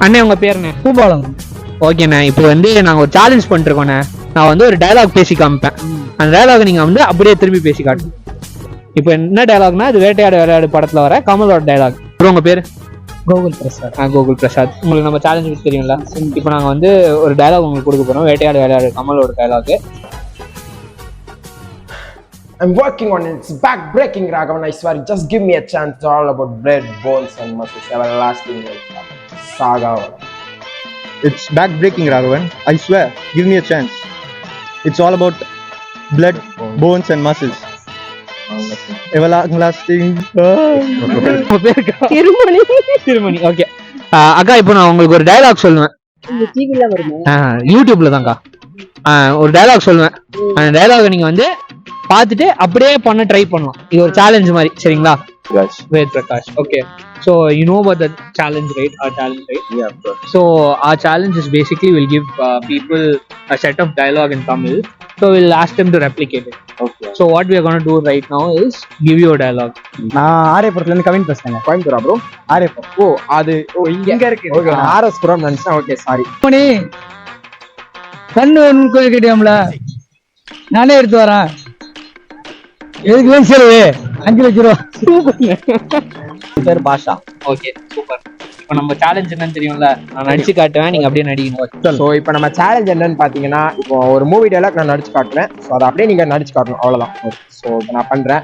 அண்ணே உங்க பேருண்ணே? பூபாலம். ஓகேண்ணே, இப்போ வந்து நாங்கள் ஒரு சேலஞ்ச் பண்ணிருக்கோண்ணே. நான் வந்து ஒரு டயலாக் பேசி காமிப்பேன். அந்த டயலாக் நீங்க வந்து அப்படியே திரும்பி பேசி காட்டு. இப்போ என்ன டயலாக்னா, அது வேட்டையாடு விளையாடு படத்துல வர கமலோட டயலாக். அப்புறம் உங்க பேரு? கோகுல் பிரசாத். கோகுல் பிரசாத். உங்களுக்கு நம்ம சேலஞ்ச் தெரியும்ல. இப்போ நாங்கள் வந்து ஒரு டயலாக் உங்களுக்கு கொடுக்க போறோம். வேட்டையாடு விளையாடு கமலோட dialogue. I'm working on it. It's back-breaking, Raghavan. I swear, just give me a chance. It's all about blood, bones, and muscles. Everlasting saga. It's back-breaking, Raghavan. I swear, give me a chance. It's all about blood, bones, and muscles. Everlasting. Thirumani. Thirumani. Okay அக்கா, இப்போ நான் உங்களுக்கு ஒரு dialogue சொல்லுவேன். யூடியூப்ல தான்க்கா. ஒரு dialogue சொல்லுவேன். அந்த டயலாக் நீங்க வந்து பார்த்துட்டு அப்படியே பண்ண ட்ரை பண்ணலாம். இது ஒரு சேலஞ்ச் மாதிரி, சரிங்களா? Ved Prakash. Okay, so you know about the challenge, right? Our challenge, right? Yeah, of course. So our challenge is basically we'll give people a set of dialogue in Tamil. So we'll ask them to replicate it. Okay. So what we are going to do right now is give you a dialogue. நான் ஆரியபுரத்துல இருந்து கவின் பேசுறேன். கோயம்புத்தூரா bro? Ariyapuram. ஓ, அது இங்க இருக்கு. Okay, RS புரம் நினைச்சேன். Okay, sorry. மணி கண்ணு கோயில் கேட்டியாம்ல, நானே எடுத்து வரேன். எதுக்கு வேணும் செலவு? 5 லட்சம் ரூபா. பேர் பாஷா. Okay, super. இப்போ நம்ம சேலஞ்ச் என்னன்னு தெரியும்ல? நான் நடிச்சு காட்டுவேன், நீங்க அப்படியே நடிக்கணும். ஸோ இப்போ நம்ம சேலஞ்ச் என்னன்னு பார்த்தீங்கன்னா, இப்போ ஒரு மூவி டயலாக் நான் நடிச்சு காட்டுவேன். ஸோ அதை அப்படியே நீங்க நடிச்சு காட்டணும், அவ்வளோதான். ஸோ இப்போ நான் பண்றேன்.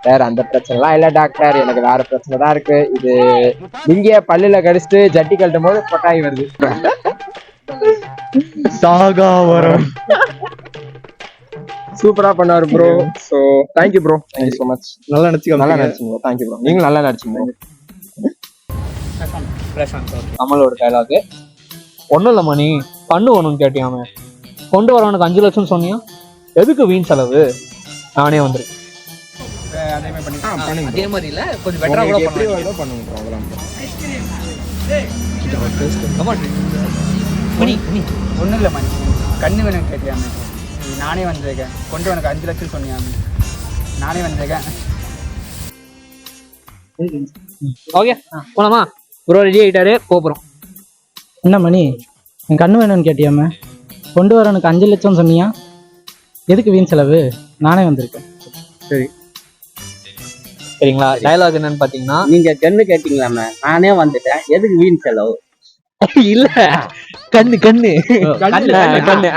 வேற அந்த பிரச்சனைலாம் இல்லை டாக்டர், எனக்கு வேற பிரச்சனை தான் இருக்கு. இது இங்கே பல்லுல கடிச்சிட்டு ஜட்டி கழட்டும் போது கொட்டாய் வருது. சாகாவரம். சூப்பரா பண்ணாரு bro. So thank you bro, thank you so much. நல்லா நடிச்சு நல்லா நடிச்சிங்க. தேங்க்யூ ப்ரோ, நீங்களும் நல்லா நடிச்சிங்க. கமலோட டயலாக். ஒன்றும் இல்லை மணி, கண்ணு வேணும்னு கேட்டியாம, கொண்டு வரவனுக்கு 5 லட்சம் சொன்னியா, எதுக்கு வீண் செலவு, நானே வந்துருக்கேன். அதே மாதிரி இல்ல, கொஞ்சம் பெட்டரா கூட பண்ணுங்க. மணி ஒன்றும் இல்லை மணி, கண்ணு வேணும் கேட்டியாமே, நானே வந்திருக்கேன். கொண்டு உனக்கு 5 லட்சம் சொன்னியாமே, நானே வந்திருக்கேன். ஓகே, போலாமா? ப்ரோ ரெடி ஆகிட்டாரு, போகிறோம். என்ன மணி, என் கண்ணு வேணும்னு கேட்டியாமே, கொண்டு வர எனக்கு 5 லட்சம் சொன்னியா, எதுக்கு வீண் செலவு, நானே வந்திருக்கேன். சரி, சரிங்களா? டயலாக் என்னன்னு பார்த்தீங்கன்னா, நீங்க கண்ணு கேட்டீங்களாமே, நானே வந்துட்டேன், எதுக்கு வீண் செலவு. இல்ல, கண்ணு கண்ணு கண்ணு கண்ணு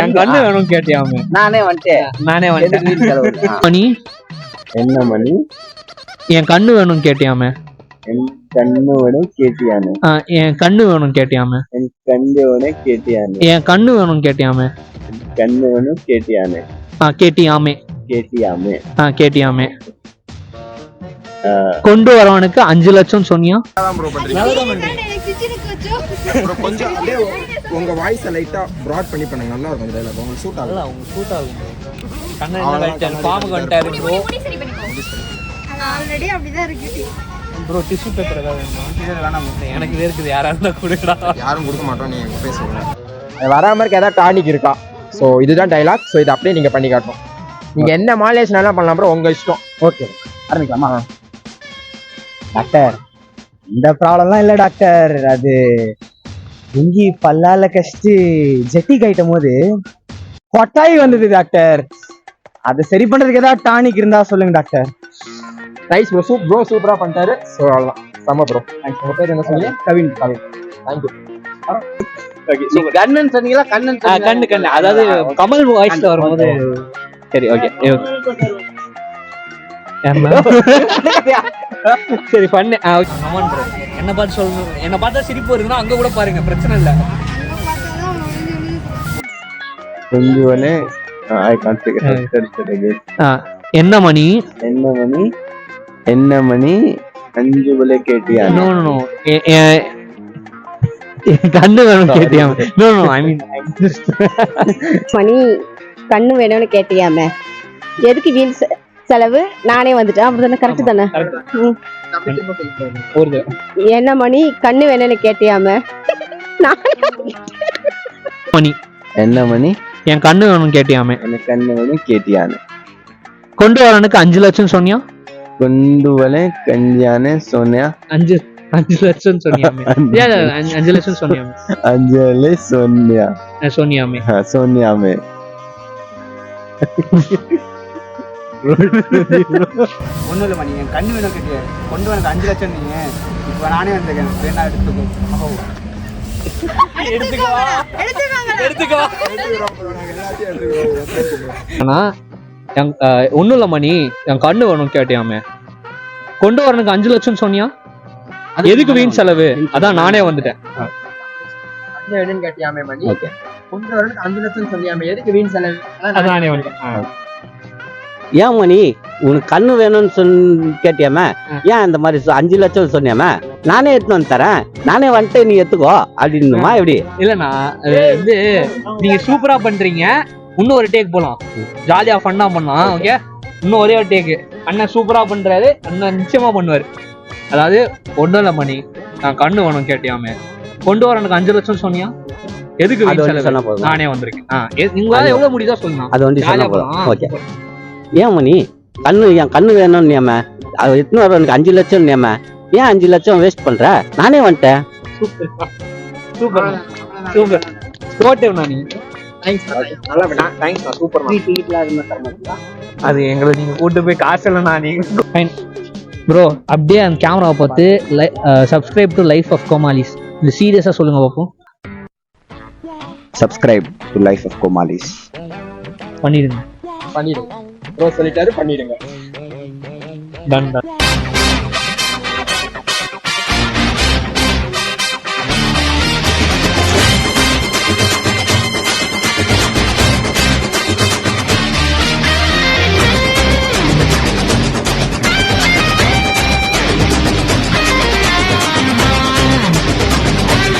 என் கண்ணு வேணும் கேட்டியாமே, நானே வந்துட்டேன், வீண் செலவு. மணி என்ன மணி, என் கண்ணு வேணும் கேட்டியாமே, என் கண்ணு வேணும் கேட்டியானே, என் கண்ணு வேணும் கேட்டியாமே, என் கண்ணு வேணும் கேட்டியானே, என் கண்ணு வேணும் கேட்டியாமே, கண்ணு வேணும் கேட்டியானே, கேட்டியாமே, கேட்டியாமே, கேட்டியாமே, கொண்டு வரவனுக்கு 5 லட்சம் சொன்னியா. கொஞ்சம் அப்படியே உங்க வாய்ஸை லைட்டா பிராட் பண்ணி பண்ணுங்க, நல்லா இருக்கும் டயலாக். உங்களுக்கு சூட் ஆகும். உங்களுக்கு சூட் ஆகும். கண்ணு என்ன பாம்பு கண்டாரு ப்ரோ. ஆல்ரெடி அப்படிதான் இருக்கு ப்ரோ. டிஷ்யூ பேப்பர் ஏதாவது வேணுமா? எனக்கு இது இருக்குது, யாரா இருந்தா கொடுடா. யாரும் கொடுக்க மாட்டோம், நீங்க பேசுங்க. வராம இருக்க ஏதாவது டானிக் இருக்கா? ஸோ இதுதான் டைலாக். ஸோ இதை அப்படியே நீங்க பண்ணி காட்டணும். நீங்க என்ன மாலேஷன் எல்லாம் பண்ணலாம் ப்ரோ, உங்க இஷ்டம். ஓகே, ஆரம்பிக்கலாமா? டாக்டர், இந்த ப்ராப்ளம்லாம் இல்லை டாக்டர். அது இங்கி பல்லால கஷ்டு ஜெட்டி கைட்டும் போது கொட்டாய் வந்தது டாக்டர். அதை சரி பண்றதுக்கு ஏதாவது டானிக் இருந்தா சொல்லுங்க டாக்டர். நைஸ் ப்ரோ, ப்ரோ சூப்பரா பண்ணிட்டாரு. ஸோ அவ்வளோதான், செம்ம ப்ரோ. உங்க பேர் என்ன சொன்னீங்க? கவின். தேங்க்யூ. கண்ணன் சொன்னீங்களா? கண்ணன் கண்ணு கண்ணு, அதாவது கமல் வாய்ஸ்ல வரும்போது. சரி, ஓகே. சரி, பண்ணு. என்ன பார்த்து சொல்லணும், என்ன பார்த்தா சிரிப்பு வருதுன்னா அங்க கூட பாருங்க, பிரச்சனை இல்ல. கொஞ்சுவனே ஐ கான்ட் ஃபிகர். என்ன மணி, என்ன மணி, என்ன மணி, 5 விலை கேட்டியா? நோ நோ நோ, கண்ணு வேணும் கேட்டியாம. நோ நோ, ஐ மீன் மணி, கண்ணு வேணும்னு கேட்டியாமே, எதுக்கு வீண் செலவு, நானே வந்துட்டேன். அப்படிதானே? கரெக்ட் தானே? என்ன மணி, கண்ணு வேணும்னு கேட்டியாம, மணி, என்ன மணி, என் கண்ணு வேணும் கேட்டியாமே, எனக்கு கண்ணு வேணும் கேட்டியானே, கொண்டு வரவனுக்கு 5 லட்சம் சொன்னியா, கொண்டு வர கஞ்சியானே சொன்னியா, 5 5 லட்சம் சொன்னியாமே. ஏன் 5 லட்சம் சொன்னியாமே? அஞ்சலி சோனியா சொன்னியாமே. சோனியாமே. ஒன்றும் இல்லை மணி, என் கண்ணு வேணும் கேட்டியா கொண்டு எனக்கு 5 லட்சம் நீங்க இப்போ நானே வந்துருக்கேன், வேணா எடுத்துக்கோ. ஆனா ஒண்ணும் இல்ல மணி, என் கண்ணு வேணும் கேட்டியாமே. கொண்டு வரனுக்கு 5 லட்சம் சொன்னியா, எதுக்கு வீண் செலவு? அதான் நானே வந்துட்டேன். கண்ணு வேணும்னு கேட்டியாமே மணி, கொண்டு வரனுக்கு 5 லட்சம் சொன்னியாமே, எதுக்கு வீண் செலவு? அதான் நானே வந்துட்டேன். ஏன் மணி உனக்கு கண்ணு வேணும்னு கேட்டியாம, ஏன் இந்த மாதிரி 5 லட்சம் சொன்னியாம, நானே எடுத்துன்னு வந்து தரேன், நானே வந்துட்டு நீ எடுத்துக்கோ அப்படின்னுமா எப்படி? இல்லண்ணா, அது வந்து நீங்க சூப்பரா பண்றீங்க. இன்னும் ஒரு டேக் போலாம், ஜாலியா ஃபன்னா பண்ணலாம். ஓகே, இன்னும் ஒரே ஒரு டேக். அண்ணன் சூப்பரா பண்றாரு, அண்ணன் நிச்சயமா பண்ணுவாரு. அதாவது ஒன்றும் இல்லை மணி, நான் கண்ணு வேணும் கேட்டியாமே, கொண்டு வர எனக்கு 5 லட்சம் சொன்னியா, எதுக்கு வீண் செலவு? சொன்னா போதும், நானே வந்திருக்கேன். உங்களால எவ்வளவு முடியுதோ சொல்லலாம். அது வந்து சொன்னா போதும். ஜாலியா ஓகே. ஏன் மணி என் கண்ணு வேணும்னு நியம, அது எத்தனை வர எனக்கு 5 லட்சம் நியம, ஏன் 5 லட்சம் வேஸ்ட் பண்ற? நானே வந்துட்டேன். சூப்பர் சூப்பர் சூப்பர் ஸ்போர்ட்டிவ்ண்ணா நீங்க. நல்லா பண்ணா, தேங்க்ஸ் சூப்பர். அது எங்களை நீங்க கூட்டு போய் காசு இல்லைண்ணா நீங்க. ஃபைன் ப்ரோ, அப்படியே அந்த கேமராவை பார்த்து subscribe to life of Komalis இது சீரியஸா சொல்லுங்க பார்ப்போம். Subscribe to life of Komalis. பண்ணிடுங்க. பண்ணிடுங்க ப்ரோ, சொல்லிட்டாரு, பண்ணிடுங்க. Done ton.